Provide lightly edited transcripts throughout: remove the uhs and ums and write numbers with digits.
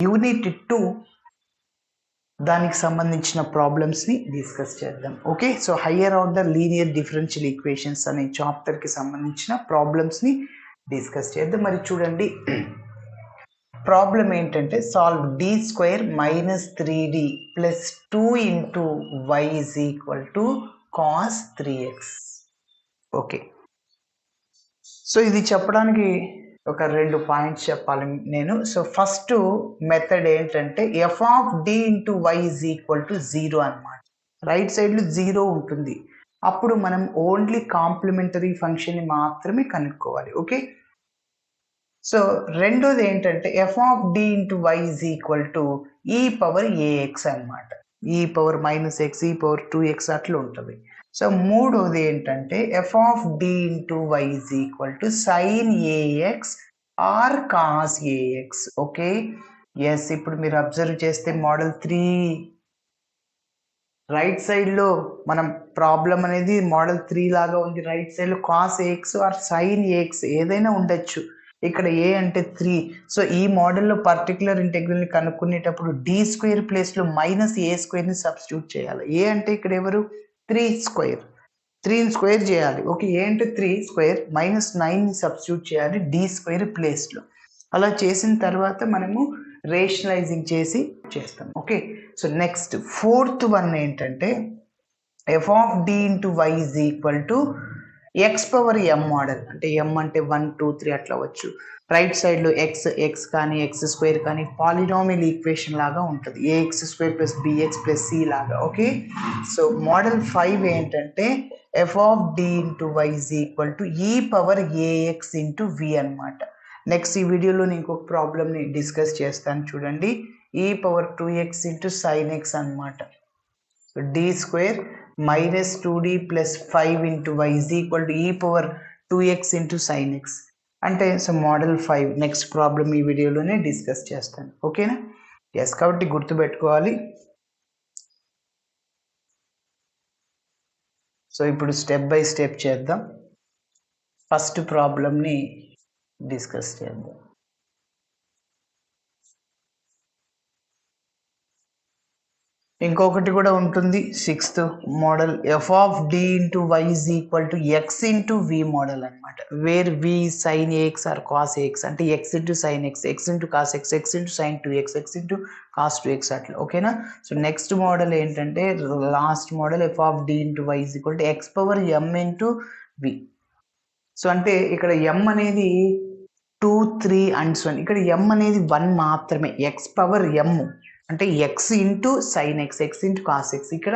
Unit 2 దానికి సంబంధించిన ప్రాబ్లమ్స్ని డిస్కస్ చేద్దాం. Okay, so higher order linear differential equations అనే చాప్టర్కి సంబంధించిన ప్రాబ్లమ్స్ని డిస్కస్ చేద్దాం. మరి చూడండి, ప్రాబ్లం ఏంటంటే solve D square minus 3d plus 2 into y is equal to cos 3x. Okay, so ఇది చెప్పడానికి ఒక 2 పాయింట్స్ చెప్పాలి నేను. సో ఫస్ట్ మెథడ్ ఏంటంటే F of D into y is equal to 0 అనమాట. రైట్ సైడ్లో 0 ఉంటుంది. అప్పుడు మనం ఓన్లీ కాంప్లిమెంటరీ ఫంక్షన్ని మాత్రమే కనుక్కోవాలి. ఓకే, సో రెండోది ఏంటంటే F of D into y is equal to e power a x అనమాట. E power minus x, e power 2x అట్లా ఉంటుంది. సో మూడోది ఏంటంటే F of D into y is equal to sine a x or cos a x. Okay, yes, ఇప్పుడు మీరు observe చేస్తే model 3 right సైడ్లో మనం ప్రాబ్లం అనేది మోడల్ 3 లాగా ఉంది. రైట్ సైడ్లో cos a x or sine a x ఏదైనా ఉండొచ్చు. ఇక్కడ ఏ అంటే 3. సో ఈ మోడల్లో పర్టికులర్ ఇంటెగ్రల్ని కనుక్కునేటప్పుడు డి స్క్వేర్ ప్లేస్లో మైనస్ ఏ స్క్వేర్ని సబ్స్టిట్యూట్ చేయాలి. ఏ అంటే ఇక్కడ ఎవరు 3 స్క్వేర్, 3ని స్క్వేర్ చేయాలి. ఓకే, ఏ అంటే 3 స్క్వేర్ మైనస్ 9ని సబ్స్టిట్యూట్ చేయాలి డి స్క్వేర్ ప్లేస్లో. అలా చేసిన తర్వాత మనము రేషనలైజింగ్ చేసి చేస్తాం. Okay, so next fourth one ఏంటంటే F of D into y is equal to X power M model. అంటే ఎం అంటే 1 2 3 అట్లా వచ్చు. రైట్ సైడ్లో ఎక్స్ కానీ ఎక్స్ స్క్వేర్ కానీ పాలినామియల్ ఈక్వేషన్ లాగా ఉంటుంది. A x square plus b x plus C లాగా. ఓకే, సో మోడల్ 5 ఏంటంటే F of D into y is equal to e power a x into v అనమాట. నెక్స్ట్ ఈ వీడియోలో నేను ఇంకొక ప్రాబ్లమ్ని డిస్కస్ చేస్తాను చూడండి. E power 2x into sine x అనమాట. So D square minus 2d plus 5 into y is equal to e power 2x into sine x. అంటే సో మోడల్ 5 నెక్స్ట్ ప్రాబ్లమ్ ఈ వీడియోలోనే డిస్కస్ చేస్తాను. ఓకేనా, ఎస్, కాబట్టి గుర్తుపెట్టుకోవాలి. సో ఇప్పుడు స్టెప్ బై స్టెప్ చేద్దాం. ఫస్ట్ ప్రాబ్లమ్ని డిస్కస్ చేద్దాం. ఇంకొకటి కూడా ఉంటుంది 6th model f of D into y is equal to x into V model అనమాట. Where V sine a x or cos a x. అంటే x into sine x, x into cos x, x into sine 2x, x into cos 2x అట్లా. ఓకేనా, so next model ఏంటంటే last model f of D into y is equal to X power M into V. So అంటే ఇక్కడ ఎం అనేది 2 3 and so ఇక్కడ ఎం అనేది 1 మాత్రమే. X power m అంటే x into sine x, x into cos x. ఇక్కడ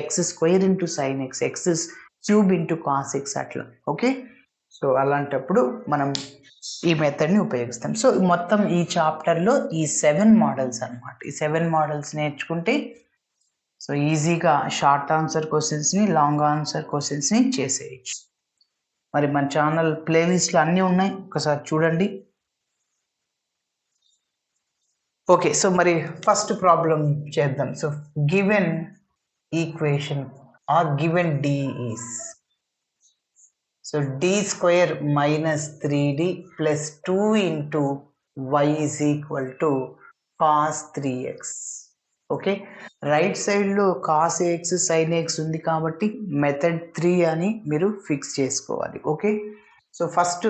x square into sine x, x cube into cos x అట్లా. Okay, so అలాంటప్పుడు మనం ఈ మెథడ్ని ఉపయోగిస్తాం. సో మొత్తం ఈ చాప్టర్లో ఈ 7 మోడల్స్ అనమాట. ఈ 7 మోడల్స్ నేర్చుకుంటే సో ఈజీగా షార్ట్ ఆన్సర్ క్వశ్చన్స్ని, లాంగ్ ఆన్సర్ క్వశ్చన్స్ని చేసేయచ్చు. మరి మన ఛానల్ ప్లేలిస్ట్లో అన్నీ ఉన్నాయి, ఒకసారి చూడండి. ఓకే, సో మరి ఫస్ట్ ప్రాబ్లం చేద్దాం. So given equation or given D is so D square minus 3d plus 2 into y is equal to cos 3x. Okay, right సైడ్లో కాస్ ఏఎక్స్ సైన్ ఏఎక్స్ ఉంది కాబట్టి మెథడ్ 3 అని మీరు fix చేసుకోవాలి. Okay, so first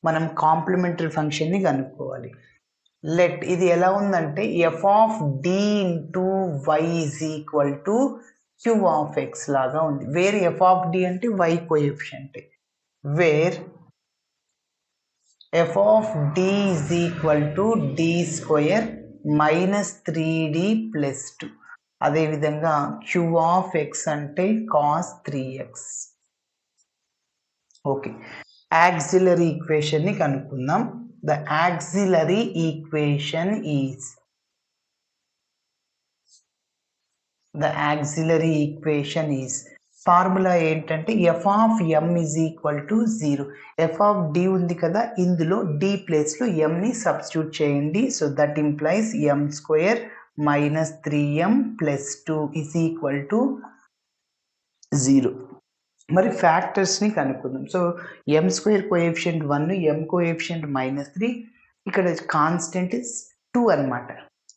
మనం complementary ఫంక్షన్ని కనుక్కోవాలి. Let ఇది ఎలా ఉందంటే F of D into y is equal to Q of x లాగా ఉంది. వేర్ ఎఫ్ ఆఫ్ డి అంటే y coefficient, where f of D is equal to D square minus 3d plus 2. అదేవిధంగా q of x అంటే cos 3x. Okay, auxiliary ఈక్వేషన్ని కనుక్కుందాం. The auxiliary equation is formula ఏంటంటే F of m is equal to 0. F of D ఉంది కదా, ఇందులో D ప్లేస్లో ఎంని సబ్స్టిట్యూట్ చేయండి. So that implies m square minus 3m plus 2 is equal to 0. మరి ఫ్యాక్టర్స్ని కనుక్కుందాం. సో ఎం స్క్వేర్ కోఎఫిషియంట్ 1, ఎం coefficient -3. ఇక్కడ కాన్స్టెంట్ 2 అనమాట.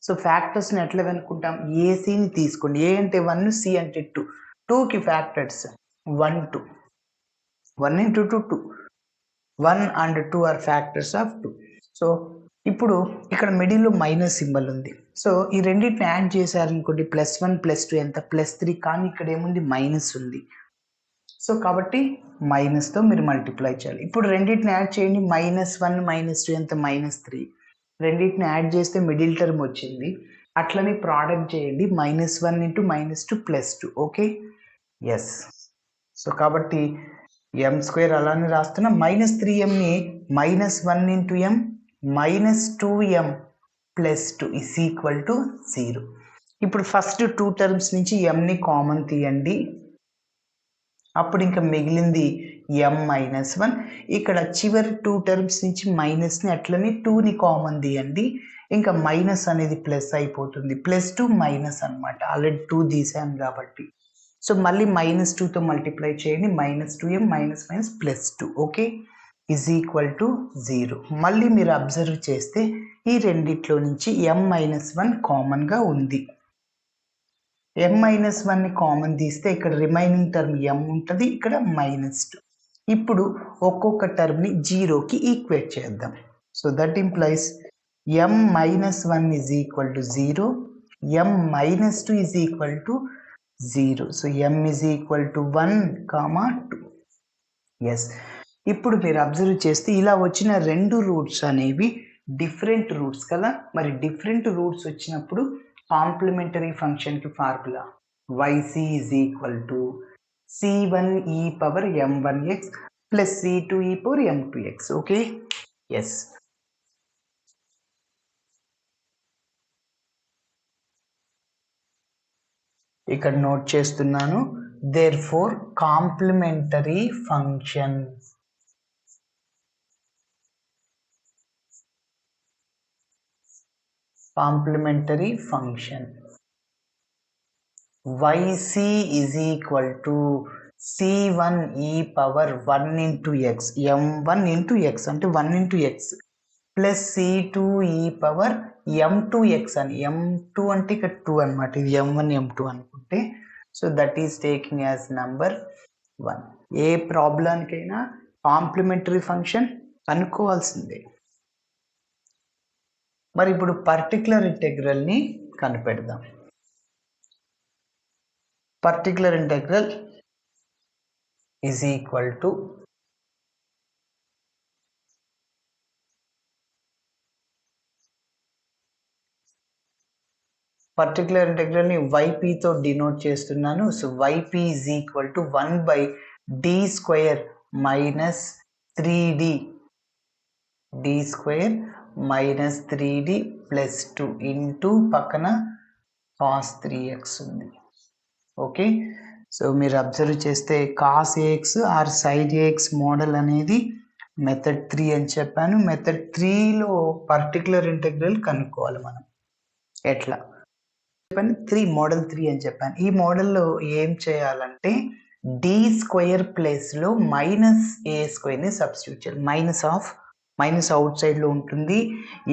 సో ఫ్యాక్టర్స్ని ఎట్లా కనుక్కుంటాం? ఏసీని తీసుకోండి. ఏ అంటే 1, సి అంటే 2. 2కి factors 1, 2. 1 into 2, 2. 1 and 2 are factors of 2. So ఇప్పుడు ఇక్కడ మిడిల్లో మైనస్ సింబల్ ఉంది. సో ఈ రెండింటిని యాడ్ చేశారనుకోండి, +1 +2 ఎంత? +3. కానీ ఇక్కడ ఏముంది? మైనస్ ఉంది. సో కాబట్టి మైనస్తో మీరు మల్టిప్లై చేయాలి. ఇప్పుడు రెండింటిని యాడ్ చేయండి. -1 -2 ఎంత? -3. రెండింటిని యాడ్ చేస్తే మిడిల్ టర్మ్ వచ్చింది. అట్లనే ప్రోడక్ట్ చేయండి. -1 into -2 +2. Okay, yes. సో కాబట్టి m² అలానే రాస్తున్నా. -3mని -1 into m -2m +2 is equal to 0. ఇప్పుడు ఫస్ట్ 2 టర్మ్స్ నుంచి mని కామన్ తీయండి. అప్పుడు ఇంకా మిగిలింది m-1. ఇక్కడ చివరి 2 టర్మ్స్ నుంచి మైనస్ని అట్లనే 2ని కామన్ తీయండి. ఇంకా మైనస్ అనేది ప్లస్ అయిపోతుంది. +2 మైనస్ అనమాట. ఆల్రెడీ 2 తీసాం కాబట్టి. సో మళ్ళీ -2తో మల్టిప్లై చేయండి. -2m +2. Okay, is equal to 0. మళ్ళీ మీరు అబ్జర్వ్ చేస్తే ఈ రెండిట్లో నుంచి m-1 కామన్గా ఉంది. m-1ని కామన్ తీస్తే ఇక్కడ రిమైనింగ్ టర్మ్ m ఉంటుంది, ఇక్కడ -2. ఇప్పుడు ఒక్కొక్క టర్మ్ని 0కి ఈక్వేట్ చేద్దాం. So that implies m-1 is equal to 0, m-2 is equal to 0. So m is equal to 1, 2. Yes. ఇప్పుడు మీరు అబ్జర్వ్ చేస్తే ఇలా వచ్చిన రెండు రూట్స్ అనేవి డిఫరెంట్ రూట్స్ కదా. మరి డిఫరెంట్ రూట్స్ వచ్చినప్పుడు కాంప్లిమెంటరీ ఫంక్షన్కి formula yc is equal to c1e⁻m1x plus c2e⁻m2x. Okay, yes. ఇక్కడ నోట్ చేస్తున్నాను. Therefore complementary function yc is equal to c1e⁻1 into x, m1 into x అంటే 1 into x ప్లస్ c2e⁻m2x అని. m2 అంటే ఇక్కడ 2 అనమాట. ఇది m1 m2 అనుకుంటే. So that is taking as number 1. ఏ ప్రాబ్లానికైనా కాంప్లిమెంటరీ ఫంక్షన్ కనుక్కోవాల్సిందే. మరి ఇప్పుడు పర్టికులర్ ఇంటెగ్రల్ని కనిపెడదాం. Particular integral is equal to particular ఇంటెగ్రల్ని ypతో డినోట్ చేస్తున్నాను. So yp is equal to 1/d² minus 3d plus 2 into పక్కన cos 3x ఉంది. ఓకే, సో మీరు అబ్జర్వ్ చేస్తే cos ax ఆర్ sin ax మోడల్ అనేది మెథడ్ 3 అని చెప్పాను. మెథడ్ 3లో పర్టికులర్ ఇంటెగ్రల్ కనుక్కోవాలి మనం. ఎట్లా చెప్పాను? మోడల్ 3 అని చెప్పాను. ఈ మోడల్లో ఏం చేయాలంటే d² ప్లేస్లో -a² సబ్స్టిట్యూట్ చేయాలి. మైనస్ అవుట్ సైడ్లో ఉంటుంది.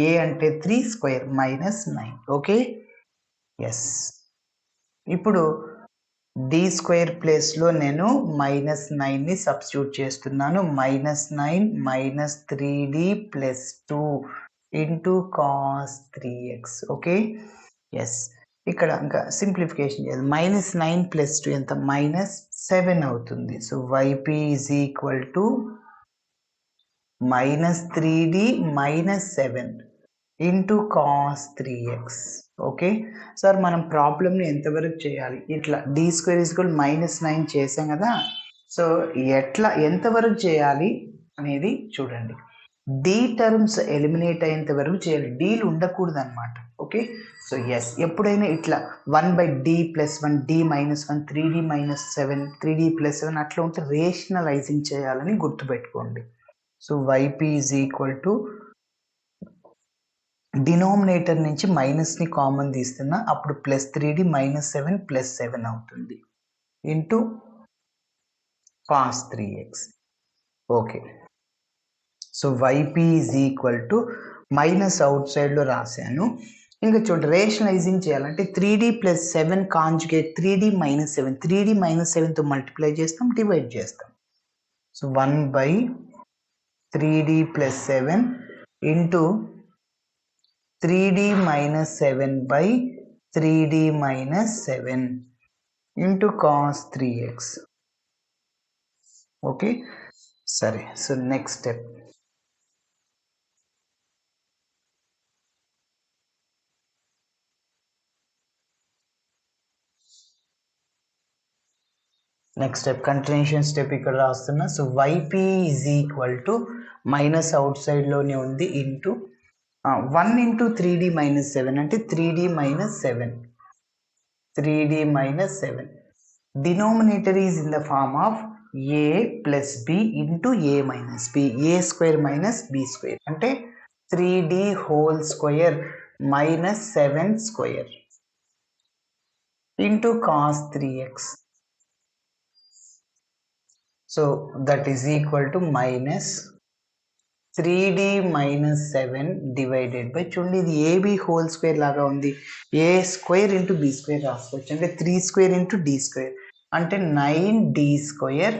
ఏ అంటే 3² -9. Okay, yes. ఇప్పుడు d² ప్లేస్లో నేను -9ని సబ్స్టిట్యూట్ చేస్తున్నాను. -9 -3d plus 2 into cos 3x. Okay, yes. ఇక్కడ ఇంకా సింప్లిఫికేషన్ చేయాలి. -9 ప్లస్ 2 ఎంత? -7 అవుతుంది. So yp is equal to -3d -7 into cos 3x. Okay sir, మనం ప్రాబ్లమ్ని ఎంతవరకు చేయాలి? ఇట్లా d² -9 చేసాం కదా. సో ఎంతవరకు చేయాలి అనేది చూడండి. d టర్మ్స్ ఎలిమినేట్ అయ్యేంత వరకు చేయాలి. డీలు ఉండకూడదు అనమాట. Okay, so yes. ఎప్పుడైనా ఇట్లా 1/d + 1 d -1 3d -7 3d + 7 అట్లా ఉంటే రేషనలైజింగ్ చేయాలని గుర్తుపెట్టుకోండి. So yp is equal to denominator నుంచి మైనస్ని కామన్ తీస్తున్నా, అప్పుడు +3d -7 +7 అవుతుంది into cos 3x. Okay, so yp is equal to minus అవుట్ సైడ్లో రాశాను. ఇంకా చూడండి రేషనలైజింగ్ చేయాలంటే 3D + 7 కాంజుగేట్ 3D - 7 3D - 7తో మల్టిప్లై చేస్తాం, డివైడ్ చేస్తాం. So 1/3D + 7 into 3D - 7/3D - 7 into cos 3x. Okay, సరే. So next step. Next step continuation step ఇక్కడ రాస్తున్నా. సో yp = మైనస్ అవుట్ సైడ్లోనే ఉంది ఇంటూ 1 × 3D - 7 అంటే 3D - 7 3D - 7. Denominator is in the form of a + b into a - b, a² - b² అంటే 3D² - 7² into cos 3x. So that is equal to -3D - 7 divided by, చూడండి ఇది ab² లాగా ఉంది, a² into b² రాసుకోవచ్చు, అంటే 3² into d² అంటే 9d²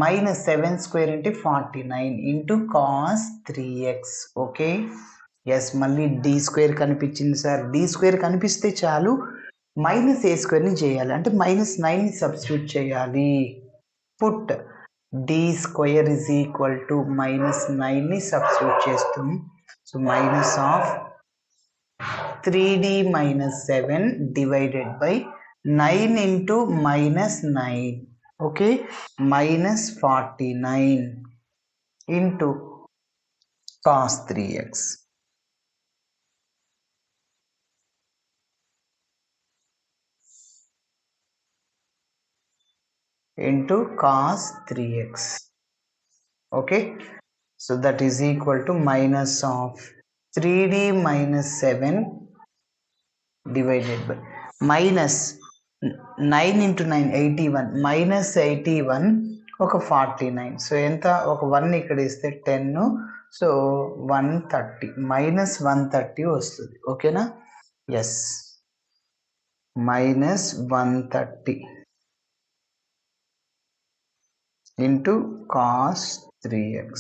- 7² అంటే 49 into cos 3x. Okay, yes, మళ్ళీ d² కనిపించింది సార్. d² కనిపిస్తే చాలు, -a²ని చేయాలి, అంటే -9ని సబ్స్టిట్యూట్ చేయాలి. పుట్ d² = -9ని సబ్స్టిట్యూట్ చేస్తుంది. So minus of 3D - 7 divided by 9 into -9, okay, -49 into cos 3x into cos 3x. Okay, so that is equal to minus of 3D - 7 divided by minus 9 into 9 81 minus 81 ఒక 49. So ఎంత, ఒక 1 ఇక్కడ ఇస్తే 10, so 130 -130 వస్తుంది. ఓకేనా, yes, -130 into cos 3x.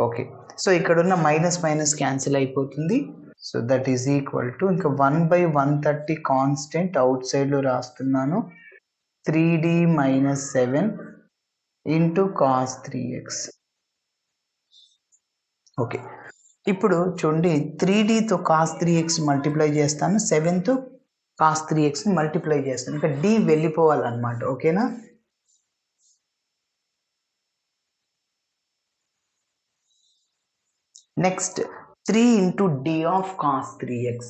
Okay, so ఇక్కడ ఉన్న minus minus cancel అయిపోతుంది. So that is equal to, ఇంకా 1/130 కాన్స్టెంట్ అవుట్ సైడ్లో రాస్తున్నాను, 3D - 7 into cos 3x. Okay, ఇప్పుడు చూడండి 3Dతో cos 3x మల్టిప్లై చేస్తాను, 7తో cos 3xని మల్టిప్లై చేస్తాను, ఇంకా D వెళ్ళిపోవాలన్నమాట. ఓకేనా, next 3 into d of cos 3x,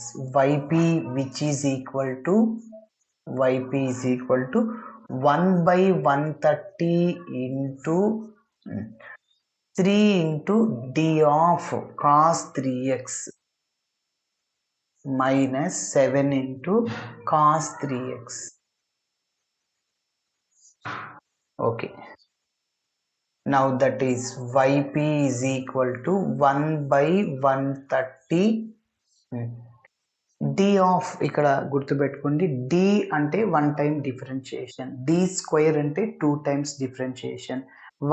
yp which is equal to 1/130 into 3 into d of cos 3x minus 7 into cos 3x. Okay, now that is yp is equal to 1/130 d of, ఇక్కడ గుర్తుపెట్టుకోండి, d అంటే 1 time differentiation, d² అంటే 2 times differentiation,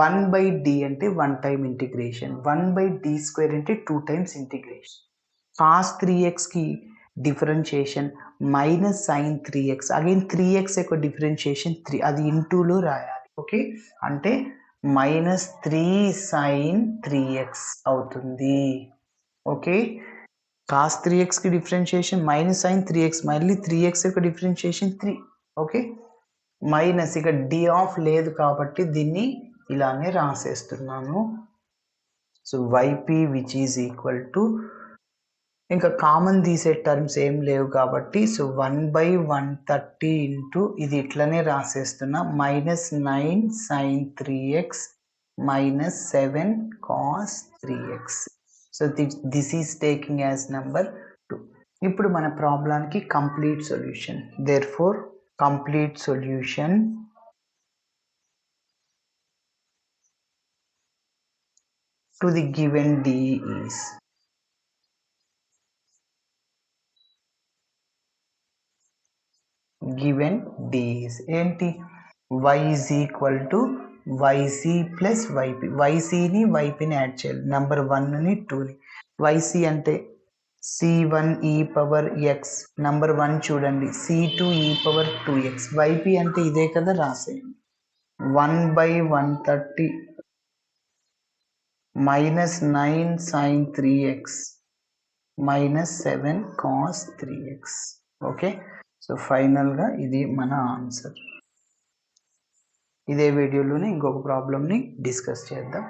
1/d అంటే 1 time integration, 1/d² అంటే 2 times integration. cos 3xకి differentiation minus sin 3x, again 3x యొక్క డిఫరెన్షియేషన్ 3, అది ఇంటూలో రాయాలి. ఓకే, అంటే -3 sin 3x అవుతుంది. ఓకే, cos 3xకి డిఫరెన్షియేషన్ -sin 3x, మళ్ళీ 3x యొక్క డిఫరెన్షియేషన్ 3. ఓకే, మైనస్, ఇక d ఆఫ్ లేదు కాబట్టి దీన్ని ఇలానే రాసేస్తున్నాను. So yp which is equal to, ఇంకా కామన్ తీసే టర్మ్స్ ఏం లేవు కాబట్టి, సో 1/130 ఇంటూ ఇది ఇట్లనే రాసేస్తున్నా, -9 sin 3x minus 7 cos 3x. So this is taking as number 2. ఇప్పుడు మన ప్రాబ్లానికి complete solution, therefore complete solution to the given d is. Given d is ఏంటి y is equal to yc plus yp. ycని ypని add చేయాలి. Number 1ని 2ని. yc అంటే c1 e power x. Number 1 చూడండి c2 e power 2x. yp అంటే ఇదే కదా, రాసేయండి. 1/130 minus 9 sin 3x minus 7 cos 3x. Okay, so ఫైనల్గా ఇది మన ఆన్సర్. ఇదే వీడియోలోనే ఇంకొక ప్రాబ్లమ్ని డిస్కస్ చేద్దాం.